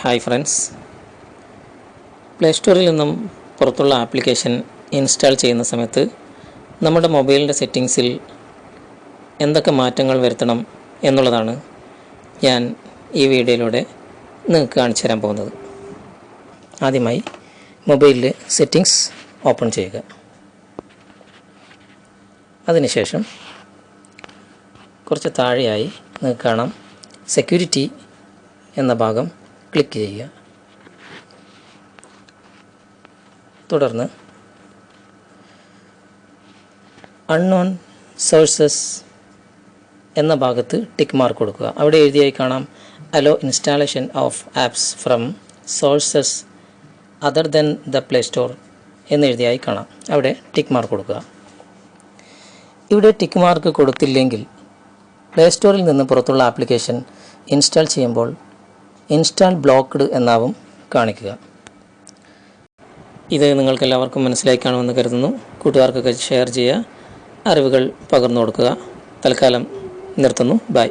Hi friends, play സ്റ്റോറിൽ നിന്നും പുറത്തുള്ള ആപ്ലിക്കേഷൻ ഇൻസ്റ്റാൾ ചെയ്യുന്ന സമയത്ത് നമ്മുടെ മൊബൈലിൻ്റെ സെറ്റിങ്സിൽ എന്തൊക്കെ മാറ്റങ്ങൾ വരുത്തണം എന്നുള്ളതാണ് ഞാൻ ഈ വീഡിയോയിലൂടെ നിങ്ങൾക്ക് കാണിച്ചു തരാൻ പോകുന്നത്. ആദ്യമായി മൊബൈലിൽ സെറ്റിങ്സ് ഓപ്പൺ ചെയ്യുക. അതിനുശേഷം കുറച്ച് താഴെയായി നിങ്ങൾക്ക് കാണാം സെക്യൂരിറ്റി എന്ന ഭാഗം ക്ലിക്ക് ചെയ്യുക. തുടർന്ന് അൺനോൺ സോഴ്സസ് എന്ന ഭാഗത്ത് ടിക്ക് മാർക്ക് കൊടുക്കുക. അവിടെ എഴുതിയായി കാണാം allow installation of apps from sources other than the play store എന്നെഴുതിയായി കാണാം. അവിടെ ടിക്ക് മാർക്ക് കൊടുക്കുക. ഇവിടെ ടിക്ക് മാർക്ക് കൊടുത്തില്ലെങ്കിൽ പ്ലേ സ്റ്റോറിൽ നിന്ന് പുറത്തുള്ള ആപ്ലിക്കേഷൻ ഇൻസ്റ്റാൾ ചെയ്യുമ്പോൾ ഇൻസ്റ്റാൾ ബ്ലോക്ക്ഡ് എന്നാവും കാണിക്കുക. ഇത് നിങ്ങൾക്കെല്ലാവർക്കും മനസ്സിലായി കാണുമെന്ന് കരുതുന്നു. കൂട്ടുകാർക്കൊക്കെ ഷെയർ ചെയ്യുക, അറിവുകൾ പകർന്നു കൊടുക്കുക. തൽക്കാലം നിർത്തുന്നു. ബൈ.